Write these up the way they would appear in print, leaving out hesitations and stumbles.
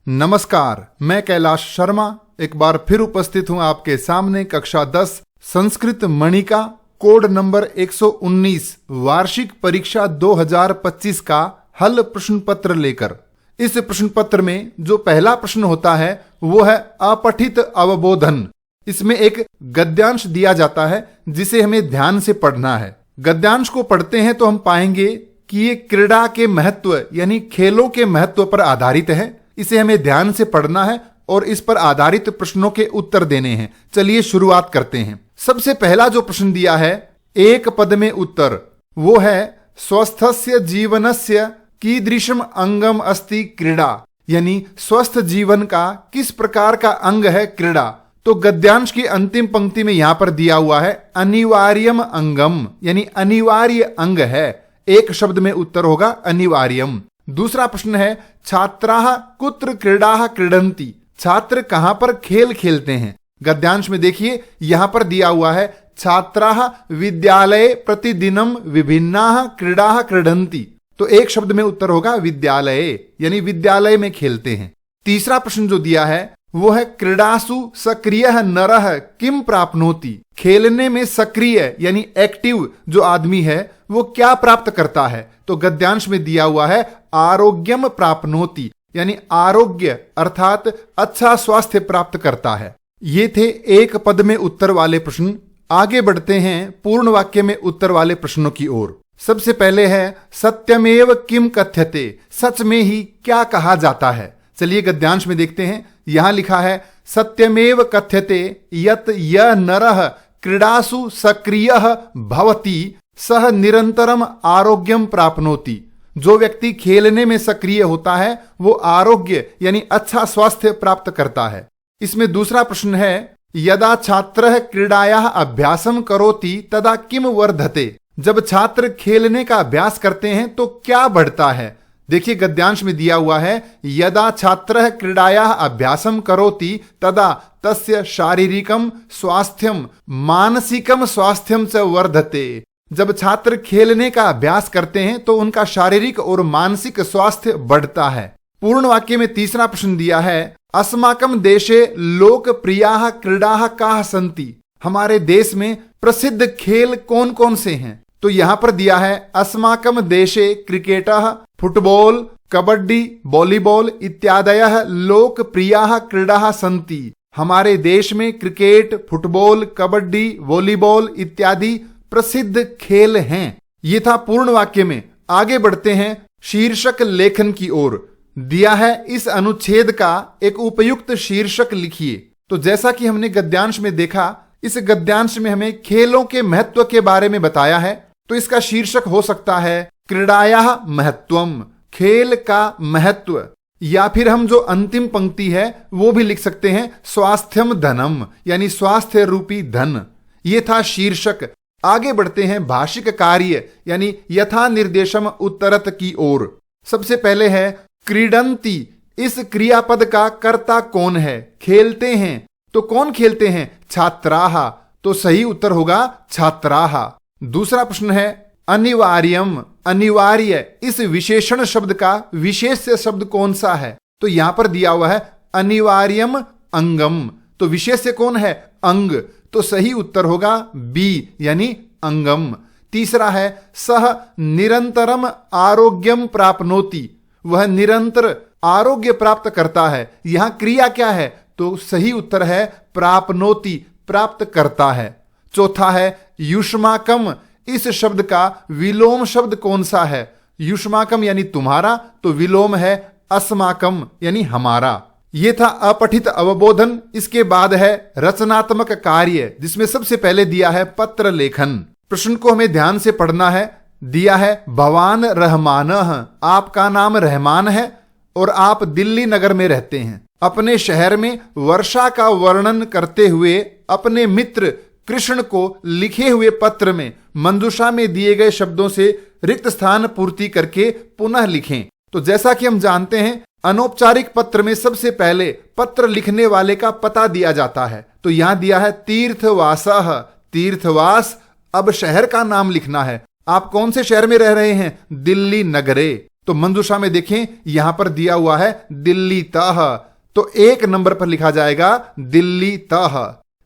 नमस्कार, मैं कैलाश शर्मा एक बार फिर उपस्थित हूं आपके सामने कक्षा 10 संस्कृत मणिका कोड नंबर 119 वार्षिक परीक्षा 2025 का हल प्रश्न पत्र लेकर। इस प्रश्न पत्र में जो पहला प्रश्न होता है वो है अपठित अवबोधन। इसमें एक गद्यांश दिया जाता है जिसे हमें ध्यान से पढ़ना है। गद्यांश को पढ़ते हैं तो हम पाएंगे कि ये क्रीड़ा के महत्व यानी खेलों के महत्व पर आधारित है। इसे हमें ध्यान से पढ़ना है और इस पर आधारित प्रश्नों के उत्तर देने हैं। चलिए शुरुआत करते हैं। सबसे पहला जो प्रश्न दिया है एक पद में उत्तर, वो है स्वस्थस्य जीवनस्य कीदृशम अंगम अस्ति क्रीड़ा, यानी स्वस्थ जीवन का किस प्रकार का अंग है क्रीड़ा। तो गद्यांश की अंतिम पंक्ति में यहां पर दिया हुआ है अनिवार्यम अंगम, यानी अनिवार्य अंग है। एक शब्द में उत्तर होगा अनिवार्यम। दूसरा प्रश्न है छात्राः कुत्र क्रीडाः क्रीडन्ति, छात्र कहां पर खेल खेलते हैं। गद्यांश में देखिए यहां पर दिया हुआ है छात्राः विद्यालये प्रतिदिनम विभिन्नाः क्रीडाः क्रीडन्ति, तो एक शब्द में उत्तर होगा विद्यालये, यानी विद्यालय में खेलते हैं। तीसरा प्रश्न जो दिया है वो है क्रीडासु सक्रियः नरः किम प्राप्नोति, खेलने में सक्रिय यानी एक्टिव जो आदमी है वो क्या प्राप्त करता है। तो गद्यांश में दिया हुआ है आरोग्यम प्राप्नोति, यानी आरोग्य अर्थात अच्छा स्वास्थ्य प्राप्त करता है। ये थे एक पद में उत्तर वाले प्रश्न। आगे बढ़ते हैं पूर्ण वाक्य में उत्तर वाले प्रश्नों की ओर। सबसे पहले है सत्यमेव किम कथ्यते, सच में ही क्या कहा जाता है। चलिए गद्यांश में देखते हैं। यहां लिखा है सत्यमेव कथ्यते यत यह नरः क्रीडासु सक्रियः भवति सह निरंतरम आरोग्यम प्राप्नोति, जो व्यक्ति खेलने में सक्रिय होता है वो आरोग्य यानी अच्छा स्वास्थ्य प्राप्त करता है। इसमें दूसरा प्रश्न है यदा छात्रः क्रीडायाः अभ्यासम करोति तदा किम वर्धते, जब छात्र खेलने का अभ्यास करते हैं तो क्या बढ़ता है। देखिए गद्यांश में दिया हुआ है यदा छात्रः क्रीडायाः अभ्यासम करोति तदा तस्य शारीरिकम स्वास्थ्यम मानसिकम स्वास्थ्यम च वर्धते, जब छात्र खेलने का अभ्यास करते हैं तो उनका शारीरिक और मानसिक स्वास्थ्य बढ़ता है। पूर्ण वाक्य में तीसरा प्रश्न दिया है अस्माकं देशे लोकप्रियाः क्रीडाः काः सन्ति, हमारे देश में प्रसिद्ध खेल कौन कौन से हैं। तो यहां पर दिया है अस्माकं देशे क्रिकेटः फुटबॉल कबड्डी वॉलीबॉल इत्यादयः लोकप्रियाः क्रीडाः सन्ति, हमारे देश में क्रिकेट फुटबॉल कबड्डी वॉलीबॉल इत्यादि प्रसिद्ध खेल हैं। ये था पूर्ण वाक्य में। आगे बढ़ते हैं शीर्षक लेखन की ओर। दिया है इस अनुच्छेद का एक उपयुक्त शीर्षक लिखिए। तो जैसा कि हमने गद्यांश में देखा, इस गद्यांश में हमें खेलों के महत्व के बारे में बताया है, तो इसका शीर्षक हो सकता है क्रीडायाः महत्वम, खेल का महत्व, या फिर हम जो अंतिम पंक्ति है वो भी लिख सकते हैं स्वास्थ्यम धनम, यानी स्वास्थ्य रूपी धन। ये था शीर्षक। आगे बढ़ते हैं भाषिक कार्य यानी यथा निर्देशम उत्तरत की ओर। सबसे पहले है क्रीडन्ति, इस क्रियापद का कर्ता कौन है, खेलते हैं। तो कौन खेलते हैं, छात्राः, तो सही उत्तर होगा छात्राः। दूसरा प्रश्न है अनिवार्यम, अनिवार्य, इस विशेषण शब्द का विशेष्य शब्द कौन सा है। तो यहां पर दिया हुआ है अनिवार्यम अंगम, तो विशेष्य कौन है, अंग, तो सही उत्तर होगा बी यानी अंगम। तीसरा है सह निरंतरम आरोग्यम प्राप्नोति, वह निरंतर आरोग्य प्राप्त करता है। यहां क्रिया क्या है, तो सही उत्तर है प्राप्नोति, प्राप्त करता है। चौथा है युष्माकम, इस शब्द का विलोम शब्द कौन सा है। युष्माकम यानी तुम्हारा, तो विलोम है अस्माकम यानी हमारा। ये था अपठित अवबोधन। इसके बाद है रचनात्मक कार्य, जिसमें सबसे पहले दिया है पत्र लेखन। प्रश्न को हमें ध्यान से पढ़ना है। दिया है भवान रहमानः, आपका नाम रहमान है और आप दिल्ली नगर में रहते हैं। अपने शहर में वर्षा का वर्णन करते हुए अपने मित्र कृष्ण को लिखे हुए पत्र में मंजूषा में दिए गए शब्दों से रिक्त स्थान पूर्ति करके पुनः लिखें। तो जैसा कि हम जानते हैं अनौपचारिक पत्र में सबसे पहले पत्र लिखने वाले का पता दिया जाता है। तो यहां दिया है तीर्थवासः, तीर्थवास, अब शहर का नाम लिखना है। आप कौन से शहर में रह रहे हैं, दिल्ली नगरे। तो मंजूषा में देखें यहां पर दिया हुआ है दिल्ली तह, तो 1 नंबर पर लिखा जाएगा दिल्ली तह।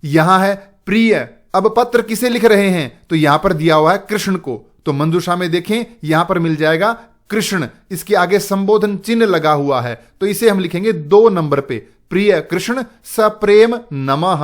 यहां है प्रिय, अब पत्र किसे लिख रहे हैं, तो यहां पर दिया हुआ है कृष्ण को, तो मंजूषा में देखें यहां पर मिल जाएगा कृष्ण, इसके आगे संबोधन चिन्ह लगा हुआ है, तो इसे हम लिखेंगे 2 नंबर पे, प्रिय कृष्ण सप्रेम नमः।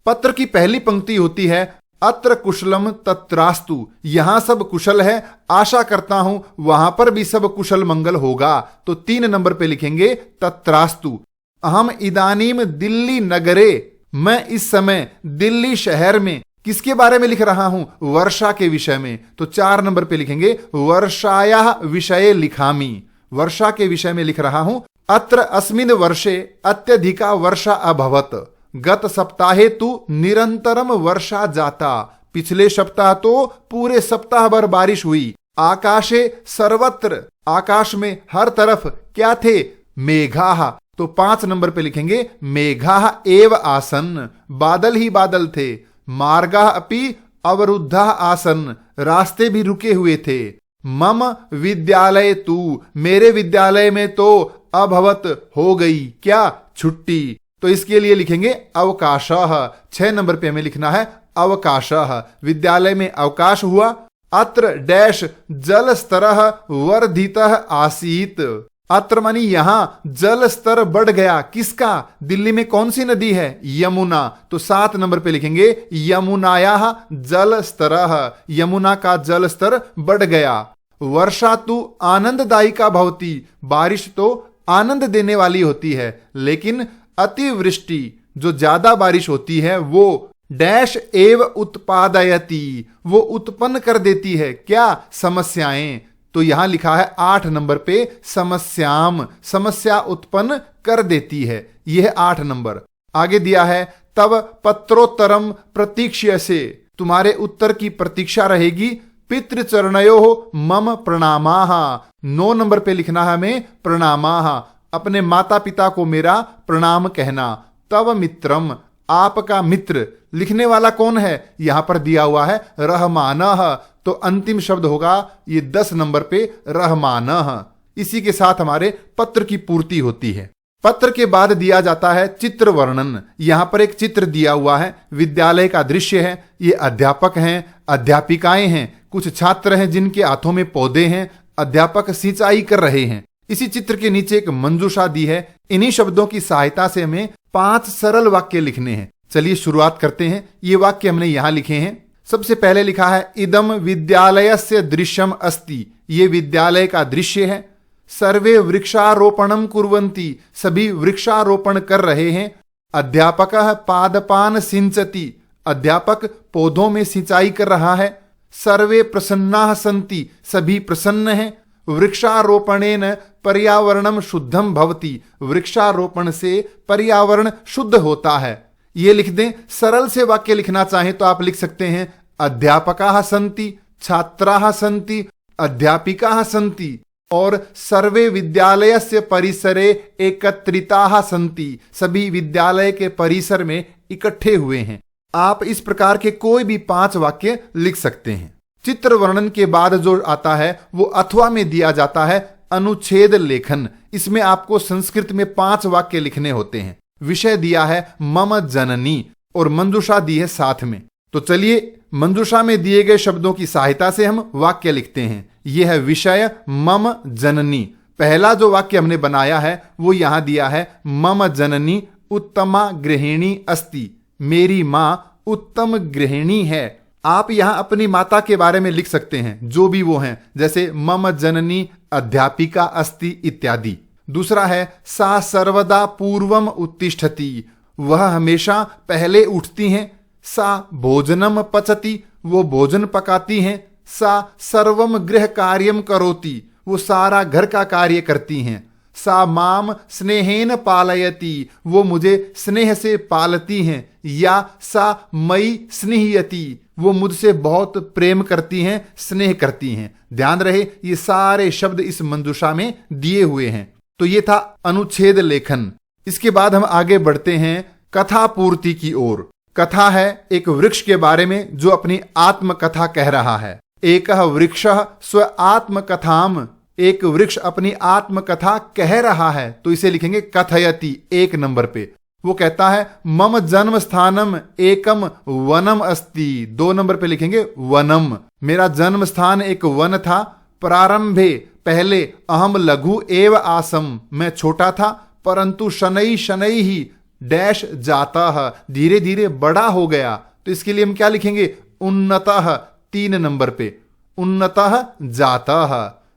पत्र की पहली पंक्ति होती है अत्र कुशलम तत्रास्तु, यहां सब कुशल है, आशा करता हूं वहां पर भी सब कुशल मंगल होगा, तो 3 नंबर पे लिखेंगे तत्रास्तु। अहम इदानीम दिल्ली नगरे, मैं इस समय दिल्ली शहर में किसके बारे में लिख रहा हूं, वर्षा के विषय में, तो 4 नंबर पे लिखेंगे वर्षायाः विषये लिखामि, वर्षा के विषय में लिख रहा हूं। अत्र अस्मिन् वर्षे अत्यधिका वर्षा अभवत, गत सप्ताहे तु निरंतरम वर्षा जाता, पिछले सप्ताह तो पूरे सप्ताह भर बारिश हुई। आकाशे सर्वत्र, आकाश में हर तरफ क्या थे, मेघाः, तो 5 नंबर पे लिखेंगे मेघाः एव आसन्, बादल ही बादल थे। मार्गाः अपि अवरुद्धाः आसन्, रास्ते भी रुके हुए थे। मम विद्यालय तु, मेरे विद्यालय में तो अभवत हो गई क्या, छुट्टी, तो इसके लिए लिखेंगे अवकाशः। 6 नंबर पे हमें लिखना है अवकाशः, विद्यालय में अवकाश हुआ। अत्र डैश जल स्तरः वर्धितः आसीत, अत्र मानी यहां जल स्तर बढ़ गया, किसका, दिल्ली में कौन सी नदी है, यमुना, तो 7 नंबर पे लिखेंगे यमुनायाः जल स्तरः, यमुना का जल स्तर बढ़ गया। वर्षा तु आनंददायिका भवति, बारिश तो आनंद देने वाली होती है, लेकिन अतिवृष्टि जो ज्यादा बारिश होती है वो डैश एव उत्पादयति, वो उत्पन्न कर देती है क्या, समस्याएं, तो यहां लिखा है 8 नंबर पे समस्याम, समस्या उत्पन्न कर देती है, यह 8 नंबर। आगे दिया है तब पत्रोत्तरम प्रतीक्ष्यसे, तुम्हारे उत्तर की प्रतीक्षा रहेगी। पितृचरणयोः मम प्रणामाः, 9 नंबर पे लिखना है हमें प्रणामाः, अपने माता पिता को मेरा प्रणाम कहना। तव मित्रम, आपका मित्र, लिखने वाला कौन है, यहां पर दिया हुआ है रहमानः, तो अंतिम शब्द होगा ये 10 नंबर पे रहमानः। इसी के साथ हमारे पत्र की पूर्ति होती है। पत्र के बाद दिया जाता है चित्र वर्णन, यहां पर एक चित्र दिया हुआ है, विद्यालय का दृश्य है, ये अध्यापक हैं, अध्यापिकाएं हैं, कुछ छात्र हैं जिनके हाथों में पौधे हैं, अध्यापक सिंचाई कर रहे हैं। इसी चित्र के नीचे एक मंजूषा दी है, इन्हीं शब्दों की सहायता से हमें 5 सरल वाक्य लिखने हैं। चलिए शुरुआत करते हैं। ये वाक्य हमने यहां लिखे हैं। सबसे पहले लिखा है इदम विद्यालयस्य दृश्यम अस्ति, ये विद्यालय का दृश्य है। सर्वे वृक्षारोपणम कुर्वन्ति, सभी वृक्षारोपण कर रहे हैं। अध्यापकः पादपान सिंचति, अध्यापक पौधों में सिंचाई कर रहा है। सर्वे प्रसन्नाः सन्ति, सभी प्रसन्न हैं। वृक्षारोपणेन पर्यावरणम शुद्धम भवति, वृक्षारोपण से पर्यावरण शुद्ध होता है। ये लिख दें। सरल से वाक्य लिखना चाहें तो आप लिख सकते हैं अध्यापकाः सन्ति, छात्राः सन्ति, अध्यापिकाः सन्ति, और सर्वे विद्यालयस्य परिसरे एकत्रिताः सन्ति, सभी विद्यालय के परिसर में इकट्ठे हुए हैं। आप इस प्रकार के कोई भी 5 वाक्य लिख सकते हैं। चित्र वर्णन के बाद जो आता है वो अथवा में दिया जाता है अनुच्छेद लेखन। इसमें आपको संस्कृत में 5 वाक्य लिखने होते हैं। विषय दिया है मम जननी और मंजूषा दी है साथ में। तो चलिए मंजूषा में दिए गए शब्दों की सहायता से हम वाक्य लिखते हैं। यह है विषय मम जननी। पहला जो वाक्य हमने बनाया है वो यहां दिया है मम जननी उत्तमा गृहिणी अस्ति, मेरी मां उत्तम गृहिणी है। आप यहां अपनी माता के बारे में लिख सकते हैं जो भी वो हैं, जैसे मम जननी अध्यापिका अस्ति इत्यादि। दूसरा है सा सर्वदा पूर्वम उत्तिष्ठति, वह हमेशा पहले उठती हैं। सा भोजनम पचति, वो भोजन पकाती हैं। सा सर्वम गृह कार्यम करोति, वो सारा घर का कार्य करती हैं। सा माम स्नेहेन पालयति, वो मुझे स्नेह से पालती हैं। या सा मई स्नेहयति, वो मुझसे बहुत प्रेम करती हैं, स्नेह करती हैं। ध्यान रहे ये सारे शब्द इस मंजूषा में दिए हुए हैं। तो ये था अनुच्छेद लेखन। इसके बाद हम आगे बढ़ते हैं कथा पूर्ति की ओर। कथा है एक वृक्ष के बारे में जो अपनी आत्मकथा कह रहा है। एकः वृक्षः स्व आत्मकथाम एक वृक्ष अपनी आत्मकथा कह रहा है तो इसे लिखेंगे कथयति, 1 नंबर पे। वो कहता है मम जन्म स्थानम एकम वनम अस्ति, 2 नंबर पे लिखेंगे वनम। मेरा जन्म स्थान एक वन था। प्रारंभे, पहले, अहम लघु एव आसम, मैं छोटा था, परंतु शनई शनई ही डैश जाता है, धीरे धीरे बड़ा हो गया। तो इसके लिए हम क्या लिखेंगे? उन्नतः, 3 नंबर पे, उन्नतः जातः।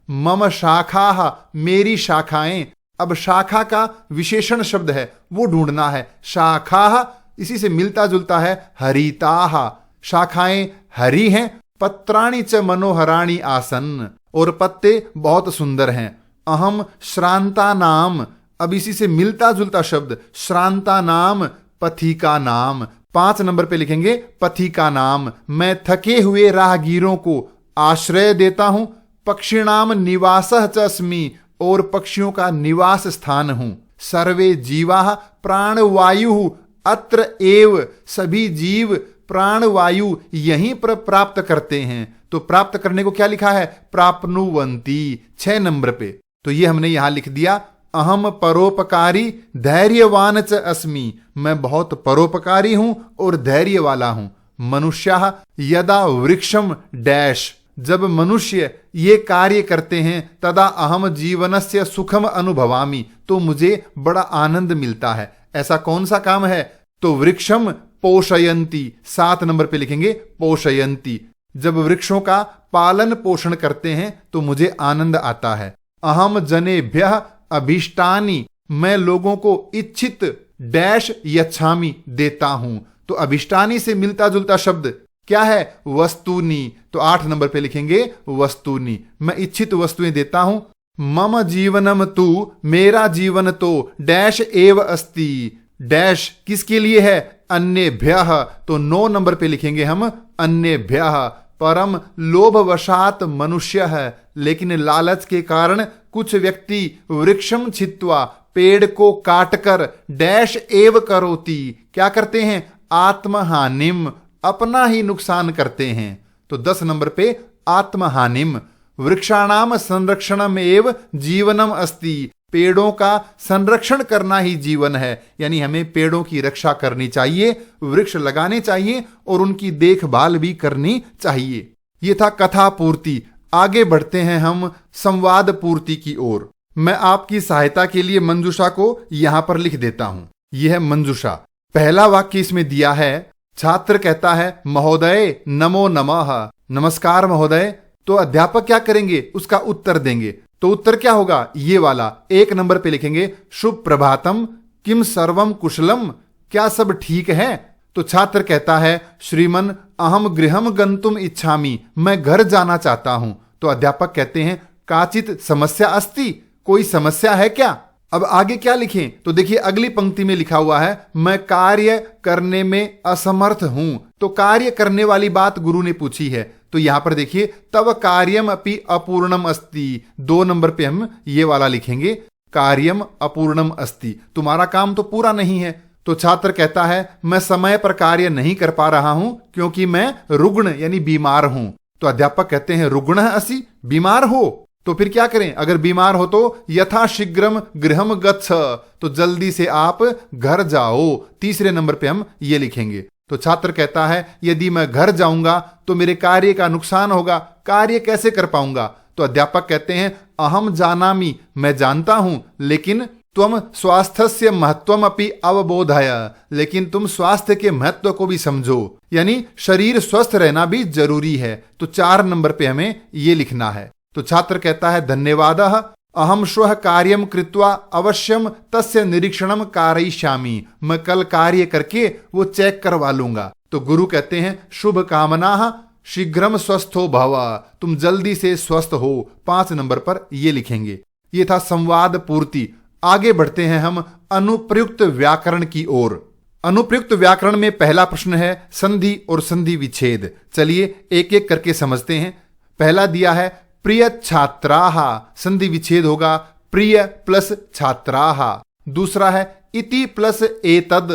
मम शाखाः, मेरी शाखाएं। अब शाखा का विशेषण शब्द है वो ढूंढना है। शाखाः इसी से मिलता जुलता है हरिताः, शाखाएं हरी हैं। पत्राणि च मनोहराणि आसन, और पत्ते बहुत सुंदर हैं। अहम श्रांता नाम, अब इसी से मिलता जुलता शब्द श्रांता नाम पथिका नाम, 5 नंबर पे लिखेंगे पथिका नाम। मैं थके हुए राहगीरों को आश्रय देता हूं। पक्षिणाम निवासः च अस्मि, और पक्षियों का निवास स्थान हूं। सर्वे जीवाः प्राणवायु अत्र एव, सभी जीव प्राणवायु यहीं पर प्राप्त करते हैं। तो प्राप्त करने को क्या लिखा है? प्राप्नुवन्ति, 6 नंबर पे। तो ये हमने यहां लिख दिया। अहम परोपकारी धैर्यवान च अस्मि, मैं बहुत परोपकारी हूं और धैर्य वाला हूं। मनुष्यः यदा वृक्षम डैश, जब मनुष्य ये कार्य करते हैं, तदा अहम जीवनस्य सुखम अनुभवामि, तो मुझे बड़ा आनंद मिलता है। ऐसा कौन सा काम है? तो वृक्षम पोषयन्ति, 7 नंबर पे लिखेंगे पोषयन्ति। जब वृक्षों का पालन पोषण करते हैं तो मुझे आनंद आता है। अहम जनेभ्यः अभीष्टानि, मैं लोगों को इच्छित डैश यच्छामि, देता हूं। तो अभीष्टानि से मिलता जुलता शब्द क्या है? वस्तुनि, तो 8 नंबर पे लिखेंगे वस्तुनि, मैं इच्छित वस्तुएं देता हूं। मम जीवनम तु, मेरा जीवन तो डैश एव अस्ति, डैश किसके लिए है? अन्येभ्यः, तो 9 नंबर पे लिखेंगे हम अन्येभ्यः। परम लोभवशात मनुष्य है, लेकिन लालच के कारण कुछ व्यक्ति वृक्षम छित्वा, पेड़ को काटकर डैश एव करोति, क्या करते हैं? आत्महानिम, अपना ही नुकसान करते हैं। तो 10 नंबर पे आत्महानिम। वृक्षाणाम संरक्षणम एव जीवनम अस्ति, पेड़ों का संरक्षण करना ही जीवन है। यानी हमें पेड़ों की रक्षा करनी चाहिए, वृक्ष लगाने चाहिए और उनकी देखभाल भी करनी चाहिए। ये था कथा पूर्ति। आगे बढ़ते हैं हम संवाद पूर्ति की ओर। मैं आपकी सहायता के लिए मंजूषा को यहां पर लिख देता हूं। यह है मंजूषा। पहला वाक्य इसमें दिया है। छात्र कहता है महोदय नमो नमः, नमस्कार महोदय। तो अध्यापक क्या करेंगे? उसका उत्तर देंगे। तो उत्तर क्या होगा? ये वाला 1 नंबर पे लिखेंगे शुभ प्रभातम, किम सर्वम कुशलम, क्या सब ठीक है? तो छात्र कहता है श्रीमन अहम गृहम गंतुम इच्छामि, मैं घर जाना चाहता हूं। तो अध्यापक कहते हैं काचित समस्या अस्ति, कोई समस्या है क्या? अब आगे क्या लिखें? तो देखिए अगली पंक्ति में लिखा हुआ है मैं कार्य करने में असमर्थ हूं। तो कार्य करने वाली बात गुरु ने पूछी है। तो यहां पर देखिए तव कार्यम अपि अपूर्णम अस्ति, 2 नंबर पे हम ये वाला लिखेंगे कार्यम अपूर्णम अस्ति, तुम्हारा काम तो पूरा नहीं है। तो छात्र कहता है मैं समय पर कार्य नहीं कर पा रहा हूं क्योंकि मैं रुग्ण यानी बीमार हूं। तो अध्यापक कहते हैं रुग्ण असि, बीमार हो? तो फिर क्या करें? अगर बीमार हो तो यथा शीघ्रम गृहम गच्छ, तो जल्दी से आप घर जाओ। 3 नंबर पे हम ये लिखेंगे। तो छात्र कहता है यदि मैं घर जाऊंगा तो मेरे कार्य का नुकसान होगा, कार्य कैसे कर पाऊंगा? तो अध्यापक कहते हैं अहम जानामि, मैं जानता हूं, लेकिन त्वम स्वास्थ्यस्य महत्वम अपि अवबोधय, लेकिन तुम स्वास्थ्य के महत्व को भी समझो, यानी शरीर स्वस्थ रहना भी जरूरी है। तो 4 नंबर पे हमें ये लिखना है। तो छात्र कहता है धन्यवादः, अहम श्वः कार्यम कृत्वा अवश्यम तस्य निरीक्षणम कारयिष्यामि, मैं कल कार्य करके वो चेक करवा लूंगा। तो गुरु कहते हैं शुभ कामनाः शीघ्रम स्वस्थो भव, तुम जल्दी से स्वस्थ हो। 5 नंबर पर ये लिखेंगे। ये था संवाद पूर्ति। आगे बढ़ते हैं हम अनुप्रयुक्त व्याकरण की ओर। अनुप्रयुक्त व्याकरण में पहला प्रश्न है संधि और संधि विच्छेद। चलिए एक एक करके समझते हैं। पहला दिया है प्रिय छात्राः, संधि विच्छेद होगा प्रिय प्लस छात्राः। दूसरा है इति प्लस एतद,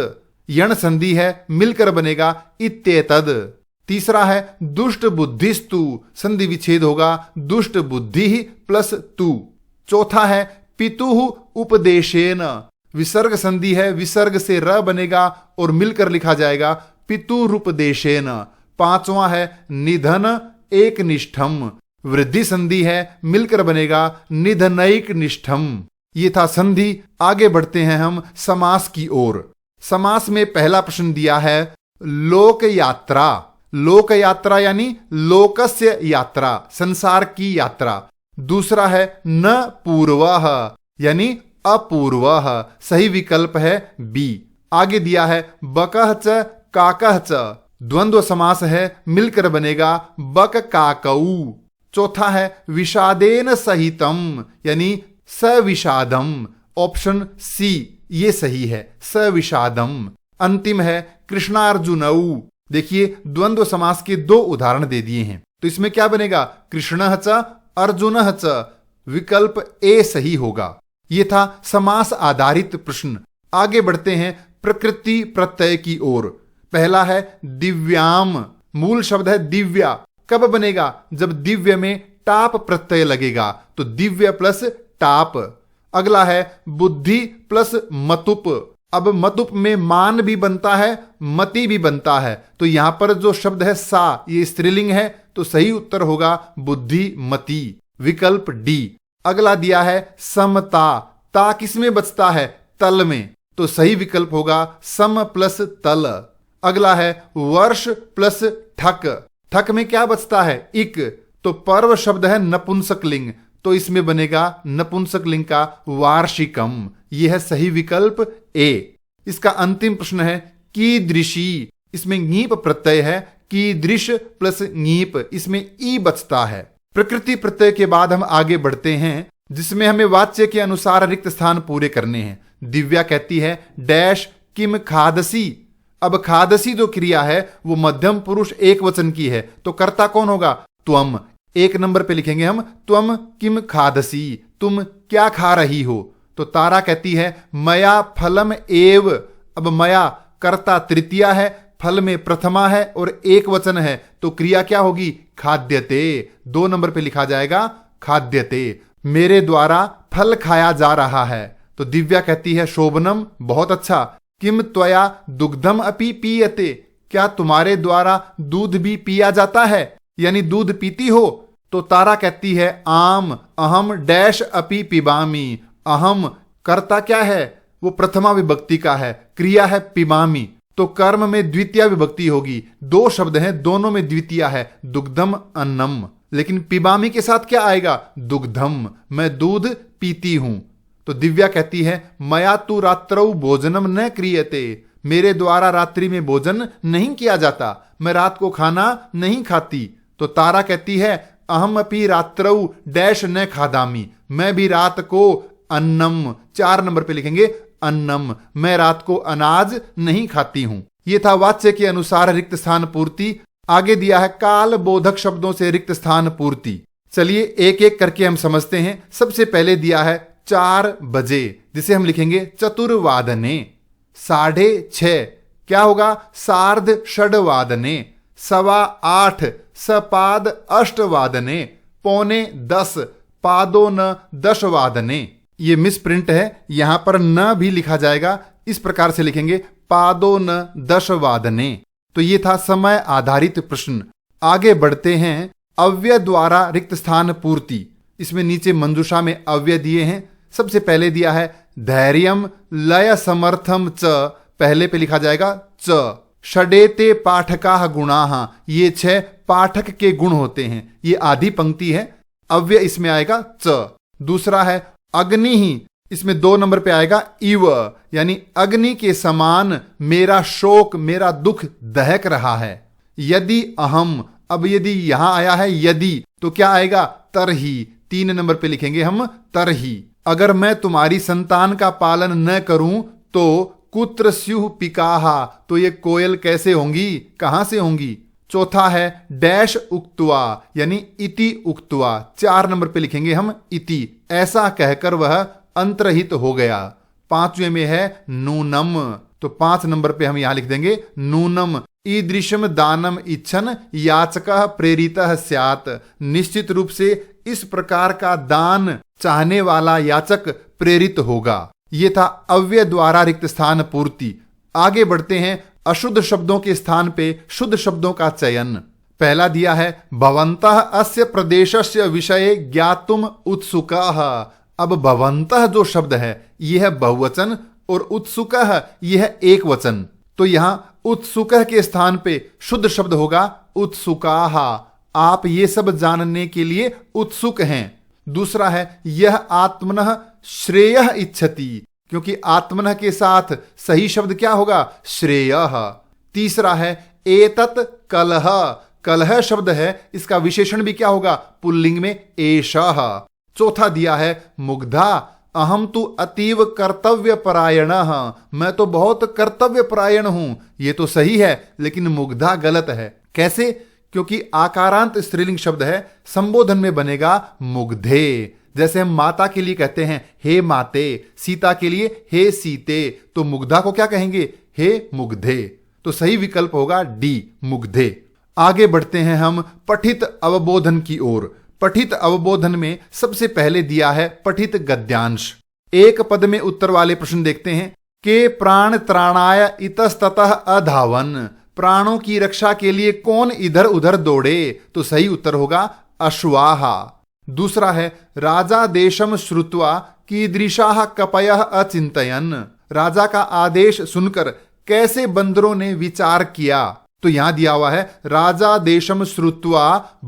यण संधि है मिलकर बनेगा इत्येतद। तीसरा है दुष्ट बुद्धिस्तु, संधि विच्छेद होगा दुष्ट बुद्धि प्लस तु। चौथा है पितुः उपदेशेन, विसर्ग संधि है, विसर्ग से र बनेगा और मिलकर लिखा जाएगा पितुरुपदेशेन। पांचवा है निधन एक निष्ठम, वृद्धि संधि है, मिलकर बनेगा निधनैक निष्ठम। ये था संधि। आगे बढ़ते हैं हम समास की ओर। समास में पहला प्रश्न दिया है लोक यात्रा। लोक यात्रा यानी लोकस्य यात्रा, संसार की यात्रा। दूसरा है न पूर्वः यानी अपूर्वः, सही विकल्प है बी। आगे दिया है बकः च काकः च, द्वंद्व समास है, मिलकर बनेगा बक काकऊ। चौथा है विषादेन सहितम यानी सविषादम, ऑप्शन सी ये सही है, सविषादम। अंतिम है कृष्णार्जुनऊ। देखिए द्वंद्व समास के दो उदाहरण दे दिए हैं, तो इसमें क्या बनेगा कृष्णः च अर्जुनः च, विकल्प ए सही होगा। ये था समास आधारित प्रश्न। आगे बढ़ते हैं प्रकृति प्रत्यय की ओर। पहला है दिव्याम, मूल शब्द है दिव्या। कब बनेगा? जब दिव्य में टाप प्रत्यय लगेगा, तो दिव्य प्लस टाप। अगला है बुद्धि प्लस मतुप। अब मतुप में मान भी बनता है, मति भी बनता है, तो यहां पर जो शब्द है सा, ये स्त्रीलिंग है, तो सही उत्तर होगा बुद्धि मति, विकल्प डी। अगला दिया है समता। ता किसमें बचता है? तल में, तो सही विकल्प होगा सम प्लस तल। अगला है वर्ष प्लस ठक। ठक में क्या बचता है? इक, तो पर्व शब्द है नपुंसक लिंग, तो इसमें बनेगा नपुंसक लिंग का वार्षिकम। यह है सही विकल्प ए। इसका अंतिम प्रश्न है कीदृशी। इसमें ङीप प्रत्यय है, कीदृश प्लस ङीप, इसमें ई बचता है। प्रकृति प्रत्यय के बाद हम आगे बढ़ते हैं, जिसमें हमें वाच्य के अनुसार रिक्त स्थान पूरे करने हैं। दिव्या कहती है डैश किम खादसी। अब खादसी जो क्रिया है वो मध्यम पुरुष एक वचन की है, तो कर्ता कौन होगा? त्वम। एक नंबर पे लिखेंगे हम त्वम किम खादसी, तुम क्या खा रही हो। तो तारा कहती है मया फलम एव। अब मया कर्ता तृतीया है, फल में प्रथमा है और एक वचन है, तो क्रिया क्या होगी? खाद्यते। दो नंबर पे लिखा जाएगा खाद्यते, मेरे द्वारा फल खाया जा रहा है। तो दिव्या कहती है शोभनम, बहुत अच्छा। किम त्वया दुग्धम अपि पीयते, क्या तुम्हारे द्वारा दूध भी पिया जाता है, यानी दूध पीती हो। तो तारा कहती है आम अहम डैश अपि पिबामी। अहम कर्ता क्या है? वो प्रथमा विभक्ति का है, क्रिया है पिबामी, तो कर्म में द्वितीय विभक्ति होगी। दो शब्द हैं, दोनों में द्वितीय है, दुग्धम अन्नम, लेकिन पिबामी के साथ क्या आएगा? दुग्धम, मैं दूध पीती हूं। तो दिव्या कहती है मया तु रात्रौ भोजनम न क्रियते, मेरे द्वारा रात्रि में भोजन नहीं किया जाता, मैं रात को खाना नहीं खाती। तो तारा कहती है अहम अपि रात्रौ डैश न खादामी, मैं भी रात को अन्नम, चार नंबर पे लिखेंगे अन्नम, मैं रात को अनाज नहीं खाती हूं। यह था वाच्य के अनुसार रिक्त स्थान पूर्ति। आगे दिया है काल बोधक शब्दों से रिक्त स्थान पूर्ति। चलिए एक एक करके हम समझते हैं। सबसे पहले दिया है 4 बजे, जिसे हम लिखेंगे चतुर्वादने। 6:30 क्या होगा? सार्ध षड्वादने। 8:15 सपाद अष्टवादने। 9:45 पादोन दशवादने। ये मिस प्रिंट है, यहां पर न भी लिखा जाएगा, इस प्रकार से लिखेंगे पादोन दशवादने। तो ये था समय आधारित प्रश्न। आगे बढ़ते हैं अव्यय द्वारा रिक्त स्थान पूर्ति। इसमें नीचे मंजूषा में अव्यय दिए हैं। सबसे पहले दिया है धैर्यम लय समर्थम च, पहले पे लिखा जाएगा च। षडेते पाठकाः गुणाः, ये 6 पाठक के गुण होते हैं, ये आधी पंक्ति है, अव्यय इसमें आएगा च। दूसरा है अग्नि ही, इसमें 2 नंबर पे आएगा इव, यानी अग्नि के समान मेरा शोक, मेरा दुख दहक रहा है। यदि अहम, अब यदि यहां आया है यदि, तो क्या आएगा? तरही। 3 नंबर पे लिखेंगे हम तरही। अगर मैं तुम्हारी संतान का पालन न करूं तो कुत्र स्युः पिकाहा, तो ये कोयल कैसे होंगी, कहां से होंगी। चौथा है डैश उक्त्वा, यानी इति उक्त्वा। 4 नंबर पे लिखेंगे हम इति, ऐसा कहकर वह अंतरहित हो गया। 5वें में है नूनम, तो 5 नंबर पे हम यहां लिख देंगे नूनम, ईदृशम दानम इच्छन याचकः प्रेरितः स्यात्। निश्चित रूप से इस प्रकार का दान चाहने वाला याचक प्रेरित होगा। ये था अव्यय द्वारा रिक्त स्थान पूर्ति। आगे बढ़ते हैं अशुद्ध शब्दों के स्थान पे शुद्ध शब्दों का चयन। पहला दिया है भवन्तः अस्य प्रदेशस्य विषये ज्ञातुम उत्सुकाः। अब भवन्तः जो शब्द है यह है बहुवचन और उत्सुकः यह है एक वचन। तो यहां उत्सुकः के स्थान पे शुद्ध शब्द होगा उत्सुकाः। आप ये सब जानने के लिए उत्सुक हैं। दूसरा है यह आत्मनः श्रेयः इच्छति, क्योंकि आत्मनः के साथ सही शब्द क्या होगा? श्रेयः। तीसरा है एतत् कलह। कलह शब्द है, इसका विशेषण भी क्या होगा? पुल्लिंग में एषः। चौथा दिया है मुग्धा। अहम तु अतीव कर्तव्य परायणः। मैं तो बहुत कर्तव्य परायण हूं। ये तो सही है, लेकिन मुग्धा गलत है। कैसे? क्योंकि आकारांत स्त्रीलिंग शब्द है, संबोधन में बनेगा मुग्धे। जैसे हम माता के लिए कहते हैं हे माते, सीता के लिए हे सीते, तो मुग्धा को क्या कहेंगे? हे मुग्धे। तो सही विकल्प होगा डी, मुग्धे। आगे बढ़ते हैं हम पठित अवबोधन की ओर। पठित अवबोधन में सबसे पहले दिया है पठित गद्यांश। एक पद में उत्तर वाले प्रश्न देखते हैं। के प्राण त्राणाय इतस्ततः अधावन। प्राणों की रक्षा के लिए कौन इधर उधर दौड़े? तो सही उत्तर होगा अश्वाः। दूसरा है राजा देशम श्रुत्वा कीदृशाः कपयः अचिंतयन्। राजा का आदेश सुनकर कैसे बंदरों ने विचार किया? तो यहां दिया हुआ है राजा देशम श्रुत्वा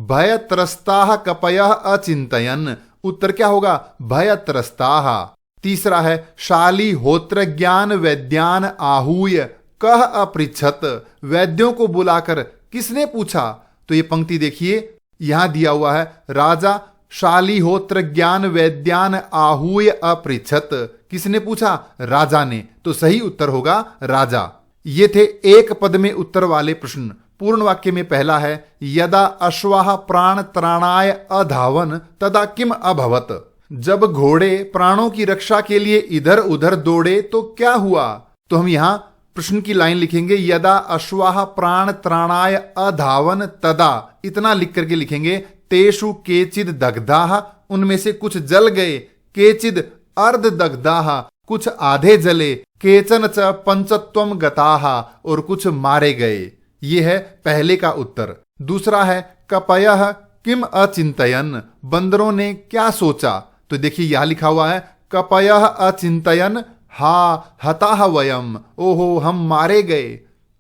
भयत्रस्ताः कपयः अचिंतयन्। उत्तर क्या होगा? भयत्रस्ताः। तीसरा है शाली होत्र ज्ञान वैद्यान आहूय कह अपृच्छत। वैद्यों को बुलाकर किसने पूछा? तो ये पंक्ति देखिए, यहां दिया हुआ है राजा शाली होत्र ज्ञान वैद्यान आहूय अपृच्छत। किसने पूछा? राजा ने। तो सही उत्तर होगा राजा। ये थे एक पद में उत्तर वाले प्रश्न। पूर्ण वाक्य में पहला है यदा अश्वाः प्राण त्राणाय अधावन तदा किम अभवत। जब घोड़े प्राणों की रक्षा के लिए इधर उधर दौड़े तो क्या हुआ? तो हम यहां प्रश्न की लाइन लिखेंगे यदा अश्वाः प्राण त्राणाय अधावन तदा, इतना लिख करके लिखेंगे तेषु केचिद दग्धाः। उनमें से कुछ जल गए, केचिद अर्ध दग्धाः, कुछ आधे जले, केचन च पंचत्वम गताः, और कुछ मारे गए। ये है पहले का उत्तर। दूसरा है कपयः किम अचिंतयन्। बंदरों ने क्या सोचा? तो देखिए यहां लिखा हुआ है कपयः अचिंतयन् हा हताः वयम। ओहो हम मारे गए।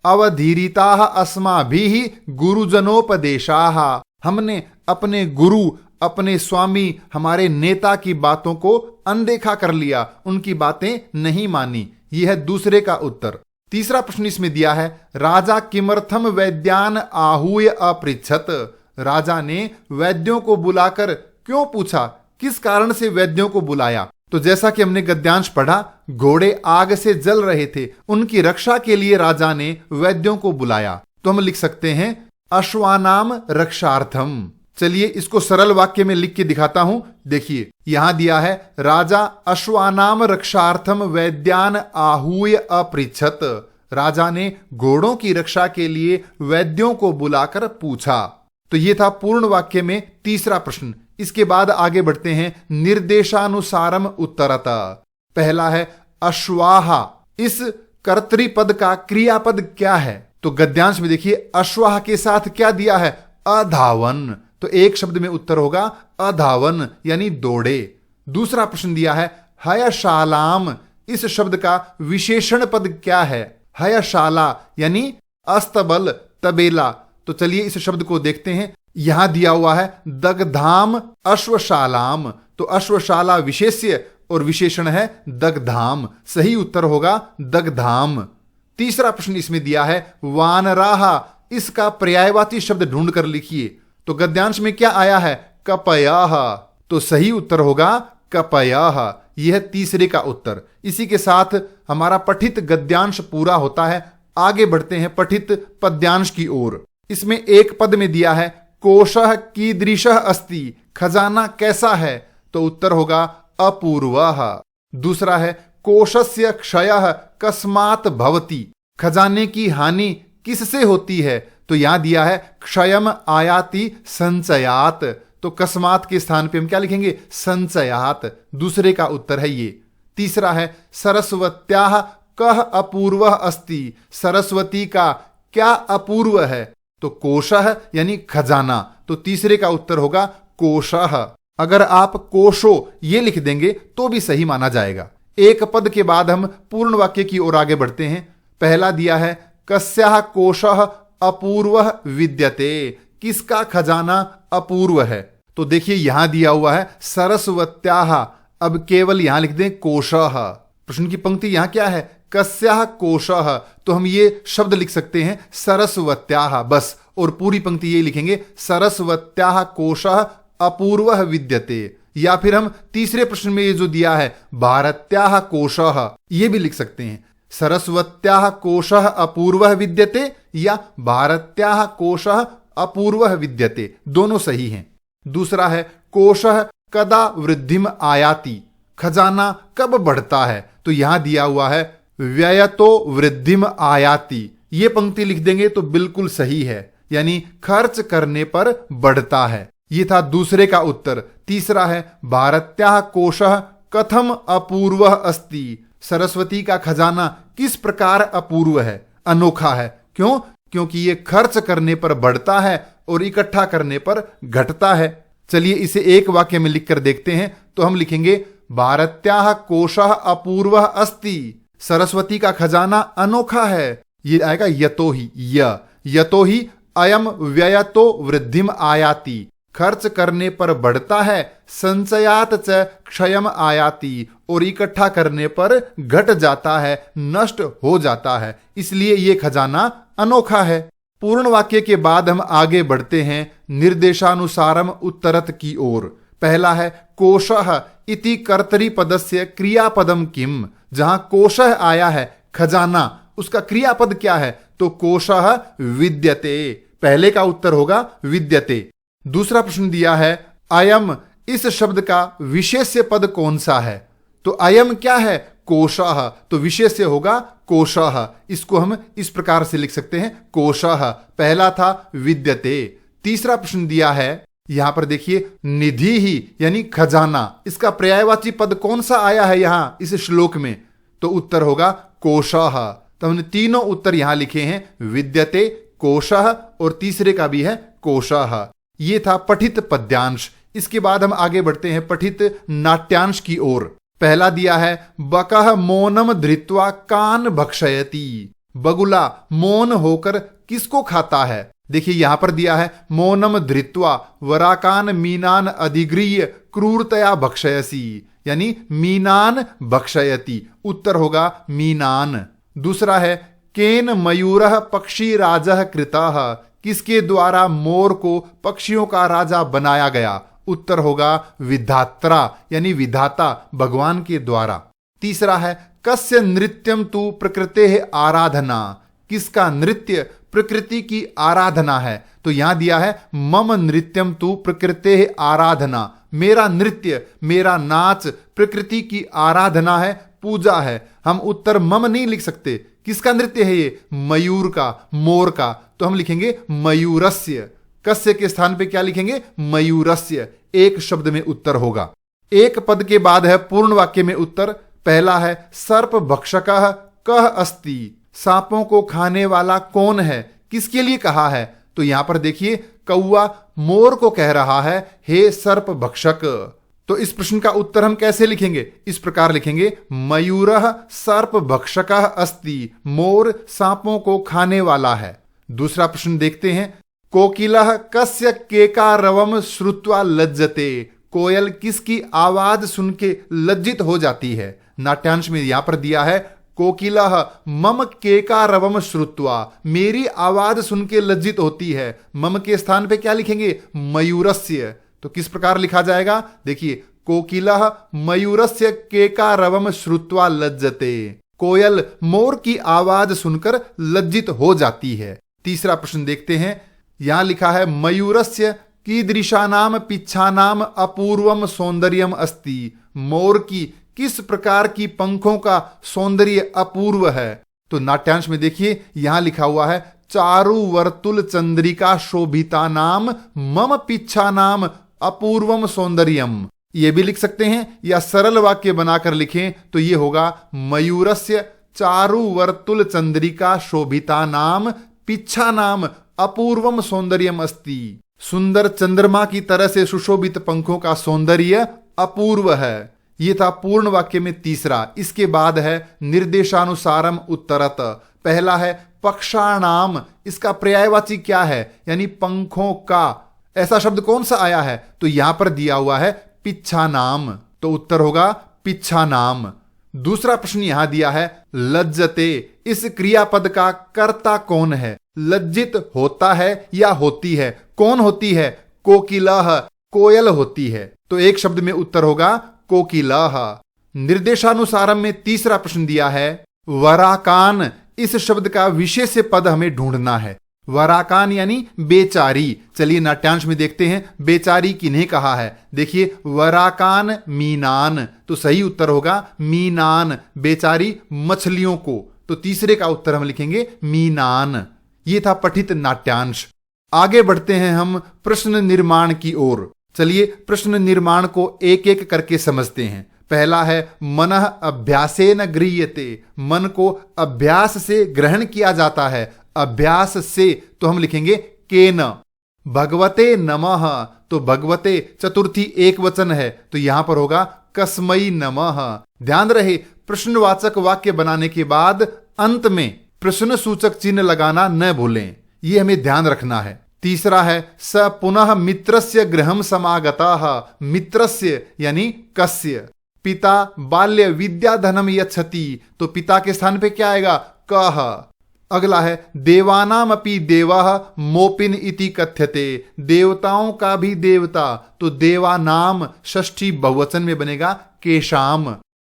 अवधीरिताः अस्माभिः गुरुजनोपदेशाः। हमने अपने गुरु, अपने स्वामी, हमारे नेता की बातों को अनदेखा कर लिया, उनकी बातें नहीं मानी। यह है दूसरे का उत्तर। तीसरा प्रश्न इसमें दिया है राजा किमर्थम वैद्यान आहूय अपृच्छत। राजा ने वैद्यों को बुलाकर क्यों पूछा? किस कारण से वैद्यों को बुलाया? तो जैसा कि हमने गद्यांश पढ़ा, घोड़े आग से जल रहे थे, उनकी रक्षा के लिए राजा ने वैद्यों को बुलाया। तो हम लिख सकते हैं अश्वानाम रक्षार्थम। चलिए इसको सरल वाक्य में लिख के दिखाता हूं। देखिए यहां दिया है राजा अश्वानाम रक्षार्थम वैद्यान आहूय अपृच्छत। राजा ने घोड़ों की रक्षा के लिए वैद्यों को बुलाकर पूछा। तो यह था पूर्ण वाक्य में तीसरा प्रश्न। इसके बाद आगे बढ़ते हैं निर्देशानुसारम उत्तरता। पहला है अश्वाः। इस कर्तृपद का क्रियापद क्या है? तो गद्यांश में देखिए अश्वाः के साथ क्या दिया है? अधावन। तो एक शब्द में उत्तर होगा अधावन, यानी दौड़े। दूसरा प्रश्न दिया है हयशालाम। इस शब्द का विशेषण पद क्या है? हयशाला यानी अस्तबल, तबेला। तो चलिए इस शब्द को देखते हैं। यहां दिया हुआ है दग्धाम अश्वशालाम। तो अश्वशाला विशेष्य और विशेषण है दग्धाम। सही उत्तर होगा दग्धाम। तीसरा प्रश्न इसमें दिया है वानराः। इसका पर्यायवाची शब्द ढूंढ कर लिखिए। तो गद्यांश में क्या आया है? कपयः। तो सही उत्तर होगा कपयः। यह तीसरे का उत्तर। इसी के साथ हमारा पठित गद्यांश पूरा होता है। आगे बढ़ते हैं पठित पद्यांश की ओर। इसमें एक पद में दिया है कोशः कीदृशः अस्ति। खजाना कैसा है? तो उत्तर होगा अपूर्वः। दूसरा है कोशस्य क्षयः कस्मात् भवति। खजाने की हानि किससे होती है? तो यहां दिया है क्षयम आयाति संचयात, तो कस्मात के स्थान पे हम क्या लिखेंगे? संचयात। दूसरे का उत्तर है ये। तीसरा है सरस्वत्याः कः अपूर्वः अस्ति, सरस्वती का क्या अपूर्व है? तो कोशः यानी खजाना, तो तीसरे का उत्तर होगा कोशः। अगर आप कोशो ये लिख देंगे तो भी सही माना जाएगा। एक पद के बाद हम पूर्ण वाक्य की ओर आगे बढ़ते हैं। पहला दिया है कस्याः कोशः अपूर्वः विद्यते, किसका खजाना अपूर्व है? तो देखिए यहां दिया हुआ है सरस्वत्याः, अब केवल यहां लिख दें कोशः। प्रश्न की पंक्ति यहां क्या है? कस्याः कोशः, तो हम ये शब्द लिख सकते हैं सरस्वत्याः बस, और पूरी पंक्ति ये लिखेंगे सरस्वत्याः कोशः अपूर्वः विद्यते। या फिर हम तीसरे प्रश्न में ये जो दिया है भारत्याः कोशः, ये भी लिख सकते हैं सरस्वत्याः कोशः अपूर्वः विद्यते या भारत्याः कोशः अपूर्वः विद्यते, दोनों सही हैं। दूसरा है कोशः कदा वृद्धिम आयाति, खजाना कब बढ़ता है? तो यहां दिया हुआ है व्ययतो वृद्धिम आयाति, ये पंक्ति लिख देंगे तो बिल्कुल सही है, यानी खर्च करने पर बढ़ता है। ये था दूसरे का उत्तर। तीसरा है भारत्याः कोशः कथम अपूर्वः अस्ति, सरस्वती का खजाना किस प्रकार अपूर्व है, अनोखा है। क्यों? क्योंकि ये खर्च करने पर बढ़ता है और इकट्ठा करने पर घटता है। चलिए इसे एक वाक्य में लिखकर देखते हैं। तो हम लिखेंगे भारत्याः कोशः अपूर्वः अस्ति, सरस्वती का खजाना अनोखा है। ये आएगा यतो ही, यतो ही अयम व्ययतो वृद्धिम आयाति, खर्च करने पर बढ़ता है, संचयात च क्षयम आयाति, और इकट्ठा करने पर घट जाता है, नष्ट हो जाता है, इसलिए ये खजाना अनोखा है। पूर्ण वाक्य के बाद हम आगे बढ़ते हैं निर्देशानुसारम उत्तरत की ओर। पहला है कोशः इति कर्तरी पदस्य क्रियापदम किम, जहां कोशः आया है खजाना, उसका क्रियापद क्या है? तो कोशः विद्यते, पहले का उत्तर होगा विद्यते। दूसरा प्रश्न दिया है अयम, इस शब्द का विशेष्य पद कौन सा है? तो अयम क्या है? कोशः, तो विशेष्य होगा कोशः। इसको हम इस प्रकार से लिख सकते हैं कोशः, पहला था विद्यते। तीसरा प्रश्न दिया है, यहां पर देखिए निधि ही यानी खजाना, इसका पर्यायवाची पद कौन सा आया है यहां इस श्लोक में? तो उत्तर होगा कोशः। तो हमने तीनों उत्तर यहां लिखे हैं विद्यते, कोशः और तीसरे का भी है कोशः। ये था पठित पद्यांश। इसके बाद हम आगे बढ़ते हैं पठित नाट्यांश की ओर। पहला दिया है बकः मौनम धृत्वा कान भक्षयति, बगुला मौन होकर किसको खाता है? देखिए यहां पर दिया है मौनम धृत्वा वराकान मीनान अधिगृह्य क्रूरतया भक्षयसी, यानी मीनान भक्षयति, उत्तर होगा मीनान। दूसरा है केन मयूरः पक्षी राजः कृतः, किसके द्वारा मोर को पक्षियों का राजा बनाया गया? उत्तर होगा विधात्रा, यानी विधाता भगवान के द्वारा। तीसरा है कस्य नृत्यम तु प्रकृतेः आराधना, किसका नृत्य प्रकृति की आराधना है? तो यहां दिया है मम नृत्यम तु प्रकृतेः आराधना, मेरा नृत्य, मेरा नाच प्रकृति की आराधना है, पूजा है। हम उत्तर मम नहीं लिख सकते, किसका नृत्य है ये? मयूर का, मोर का, तो हम लिखेंगे मयूरस्य। कस्य के स्थान पे क्या लिखेंगे? मयूरस्य। एक शब्द में उत्तर होगा। एक पद के बाद है पूर्ण वाक्य में उत्तर। पहला है सर्प भक्षकः कः अस्ति, सांपों को खाने वाला कौन है, किसके लिए कहा है? तो यहां पर देखिए कौवा मोर को कह रहा है हे सर्प भक्षक। तो इस प्रश्न का उत्तर हम कैसे लिखेंगे? इस प्रकार लिखेंगे मयूरः सर्प भक्षकः अस्ति, मोर सांपों को खाने वाला है। दूसरा प्रश्न देखते हैं कोकिलः कस्य केकारवम श्रुत्वा लज्जते, कोयल किसकी आवाज सुन के लज्जित हो जाती है? नाट्यांश में यहां पर दिया है कोकिलः मम केकारवम श्रुत्वा, मेरी आवाज सुन के लज्जित होती है। मम के स्थान पे क्या लिखेंगे? मयूरस्य। तो किस प्रकार लिखा जाएगा? देखिए कोकिलः मयूरस्य केकारवम श्रुत्वा लज्जते, कोयल मोर की आवाज सुनकर लज्जित हो जाती है। तीसरा प्रश्न देखते हैं, यहां लिखा है मयूरस्य कीदृशानाम पिच्छानाम अपूर्वम सौंदर्यम अस्ति, मोर की किस प्रकार की पंखों का सौंदर्य अपूर्व है? तो नाट्यांश में देखिए यहां लिखा हुआ है चारु वर्तुल चंद्रिका शोभिता नाम मम पिच्छा नाम अपूर्वम सौंदर्यम। ये भी लिख सकते हैं या सरल वाक्य बनाकर लिखें तो ये होगा मयूरस्य चारु वर्तुल चंद्रिका शोभिता नाम पिच्छा नाम अपूर्वम सौंदर्यम अस्ति। सुंदर चंद्रमा की तरह से सुशोभित पंखों का सौंदर्य अपूर्व है। ये था पूर्ण वाक्य में तीसरा। इसके बाद है निर्देशानुसारम उत्तरत। पहला है पक्षाणाम, इसका पर्यायवाची क्या है, यानी पंखों का। ऐसा शब्द कौन सा आया है, तो यहां पर दिया हुआ है पिच्छा नाम, तो उत्तर होगा पिच्छा नाम। दूसरा प्रश्न यहां दिया है लज्जते, इस क्रियापद का कर्ता कौन है। लज्जित होता है या होती है, कौन होती है, कोकिलः, कोयल होती है। तो एक शब्द में उत्तर होगा कोकिलः। निर्देशानुसारम में तीसरा प्रश्न दिया है वराकान, इस शब्द का विशेष्य पद हमें ढूंढना है। वराकान यानी बेचारी। चलिए नाट्यांश में देखते हैं बेचारी किन्हें कहा है। देखिए वराकान मीनान, तो सही उत्तर होगा मीनान, बेचारी मछलियों को। तो तीसरे का उत्तर हम लिखेंगे मीनान। ये था पठित नाट्यांश। आगे बढ़ते हैं हम प्रश्न निर्माण की ओर। चलिए प्रश्न निर्माण को एक एक करके समझते हैं। पहला है मनः अभ्यासेन गृह्यते, मन को अभ्यास से ग्रहण किया जाता है। अभ्यास से तो हम लिखेंगे केन। भगवते नमः, तो भगवते चतुर्थी एक वचन है, तो यहां पर होगा कस्मै नमः। ध्यान रहे प्रश्नवाचक वाक्य बनाने के बाद अंत में प्रश्न सूचक चिन्ह लगाना न भूलें, ये हमें ध्यान रखना है। तीसरा है स पुनः मित्रस्य गृहं समागतः, मित्रस्य यानी कस्य। पिता बाल्य विद्याधनम यच्छति, तो पिता के स्थान पे क्या आएगा, कः। अगला है देवानाम अपि देवः मोपिन इति कथ्यते, देवताओं का भी देवता, तो देवा नाम षष्ठी बहुवचन में बनेगा केशाम।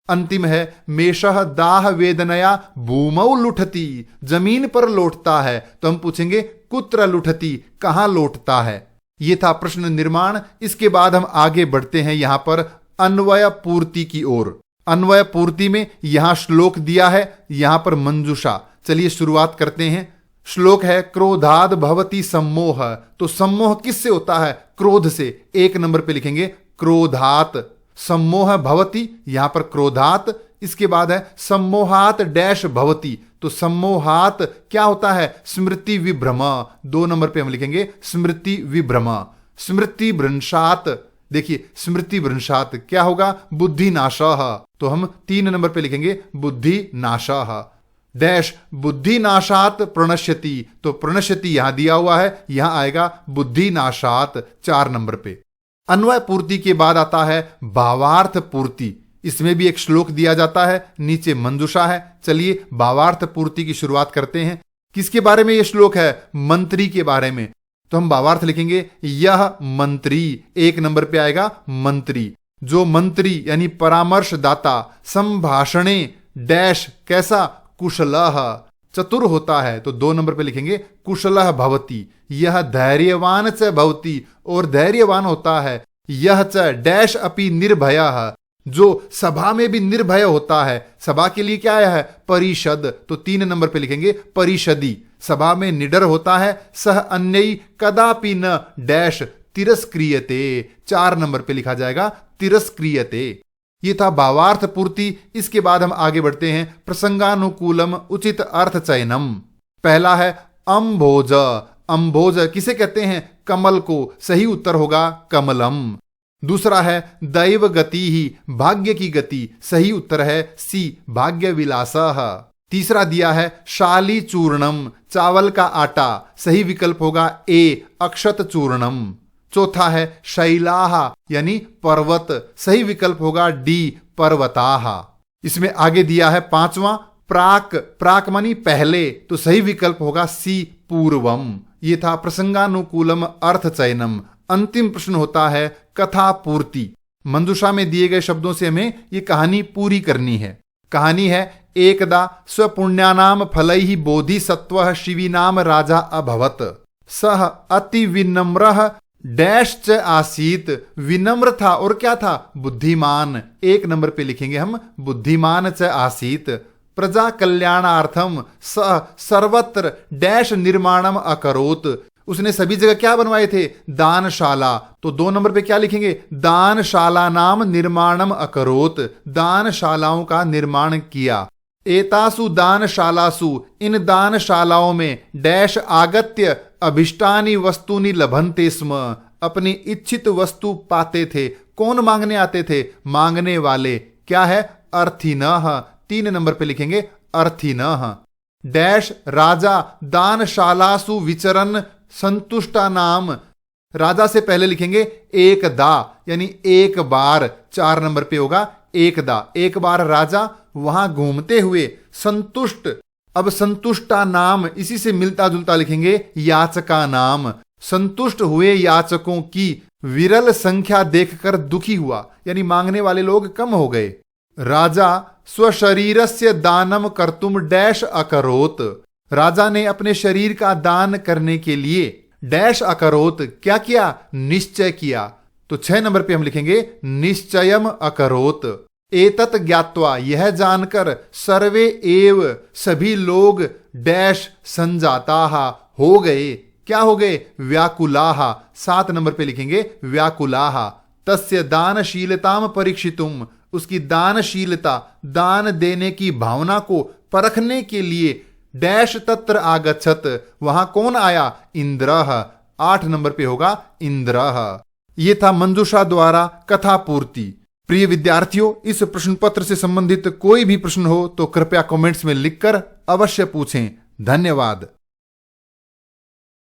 अंतिम है मेषः दाह वेदनया भूमौ लुठति, जमीन पर लौटता है, तो हम पूछेंगे कुत्र लुठति, कहां लौटता है। यह था प्रश्न निर्माण। इसके बाद हम आगे बढ़ते हैं यहां पर अन्वय पूर्ति की ओर। अन्वय पूर्ति में यहां श्लोक दिया है, यहां पर मंजूषा। चलिए शुरुआत करते हैं। श्लोक है क्रोधाद भवति सम्मोह, तो सम्मोह किससे होता है, क्रोध से। एक नंबर पे लिखेंगे क्रोधात। सम्मोह भवति, यहां पर क्रोधात। इसके बाद है सम्मोहात डैश भवति, तो सम्मोहात क्या होता है, स्मृति विभ्रम। दो नंबर पे हम लिखेंगे स्मृति विभ्रम। स्मृति भ्रंशात, देखिए स्मृति भ्रंशात क्या होगा, बुद्धि नाशः, तो हम तीन नंबर पे लिखेंगे बुद्धि नाशः। डैश बुद्धि नाशात प्रणश्यति, तो प्रणश्यति यहां दिया हुआ है, यहां आएगा बुद्धि नाशात चार नंबर पे। अन्वय पूर्ति के बाद आता है भावार्थ पूर्ति। इसमें भी एक श्लोक दिया जाता है, नीचे मंजूषा है। चलिए भावार्थ पूर्ति की शुरुआत करते हैं। किसके बारे में यह श्लोक है, मंत्री के बारे में, तो हम भावार्थ लिखेंगे यह मंत्री। एक नंबर पे आएगा मंत्री। जो मंत्री यानी परामर्शदाता संभाषणे डैश कैसा, कुशलः, चतुर होता है, तो दो नंबर पे लिखेंगे कुशलः भवति। यह धैर्यवान च भवति, और धैर्यवान होता है। यह च डैश अपि निर्भयः, जो सभा में भी निर्भय होता है। सभा के लिए क्या आया है, परिषद, तो तीन नंबर पे लिखेंगे परिषदी, सभा में निडर होता है। सह अन्यई कदापि न डैश तिरस्क्रियते, चार नंबर पे लिखा जाएगा तिरस्क्रियते। ये था भावार्थ पूर्ति। इसके बाद हम आगे बढ़ते हैं प्रसंगानुकूलम उचित अर्थ चयनम। पहला है अम्भोज। अम्भोज किसे कहते हैं, कमल को, सही उत्तर होगा कमलम। दूसरा है दैव गति ही, भाग्य की गति, सही उत्तर है सी भाग्य विलासः। तीसरा दिया है शाली चूर्णम, चावल का आटा, सही विकल्प होगा ए अक्षत चूर्णम। चौथा है शैलाह यानी पर्वत, सही विकल्प होगा डी पर्वताह। इसमें आगे दिया है पांचवा प्राक, प्राक मानी पहले, तो सही विकल्प होगा सी पूर्वम। ये था प्रसंगानुकूलम अर्थ चयनम। अंतिम प्रश्न होता है कथा पूर्ति। मंजूषा में दिए गए शब्दों से हमें ये कहानी पूरी करनी है। कहानी है एकदा स्वपुण्यानाम फलैहि बोधिसत्वः शिवीनाम राजा अभवत। सह अति विनम्रः डैश च आसीत, विनम्र था और क्या था, बुद्धिमान। एक नंबर पे लिखेंगे हम बुद्धिमान च आसीत। प्रजा कल्याणार्थम स सर्वत्र डैश निर्माणम अकरोत। उसने सभी जगह क्या बनवाए थे? दानशाला। तो 2 नंबर पे क्या लिखेंगे? दानशाला नाम निर्माणम अकरोत, दानशालाओं का निर्माण किया। एतासु दानशालासु, इन दानशालाओं में डैश आगत्य अभिष्टानि वस्तुनि लभन्ते स्म, अपनी इच्छित वस्तु पाते थे। कौन मांगने आते थे? मांगने वाले। क्या है? अर्थिनः। 3 नंबर पे लिखेंगे अर्थिनः। डैश राजा दानशालासु विचरन संतुष्टा नाम, राजा से पहले लिखेंगे एक दा, यानी एक बार। 4 नंबर पे होगा एक दा, एक बार राजा वहां घूमते हुए संतुष्ट। अब संतुष्टा नाम इसी से मिलता जुलता लिखेंगे याचका नाम। संतुष्ट हुए याचकों की विरल संख्या देखकर दुखी हुआ, यानी मांगने वाले लोग कम हो गए। राजा स्वशरीरस्य दानम कर्तुम डैश अकरोत, राजा ने अपने शरीर का दान करने के लिए डैश अकरोत, क्या किया? निश्चय किया। तो 6 नंबर पे हम लिखेंगे निश्चयम अकरोत। एतत ज्ञात्वा, यह जानकर, सर्वे एव, सभी लोग, डैश संजाताः, हो गए। क्या हो गए? व्याकुलाः। 7 नंबर पे लिखेंगे व्याकुलाः। तस्य दानशीलताम परीक्षितुम, उसकी दानशीलता, दान देने की भावना को परखने के लिए डैश तत्र आगच्छत, वहां कौन आया? इंद्रः। 8 नंबर पे होगा इंद्रः। ये था मंजूषा द्वारा कथा पूर्ति। प्रिय विद्यार्थियों, इस प्रश्न पत्र से संबंधित कोई भी प्रश्न हो तो कृपया कमेंट्स में लिखकर अवश्य पूछें। धन्यवाद।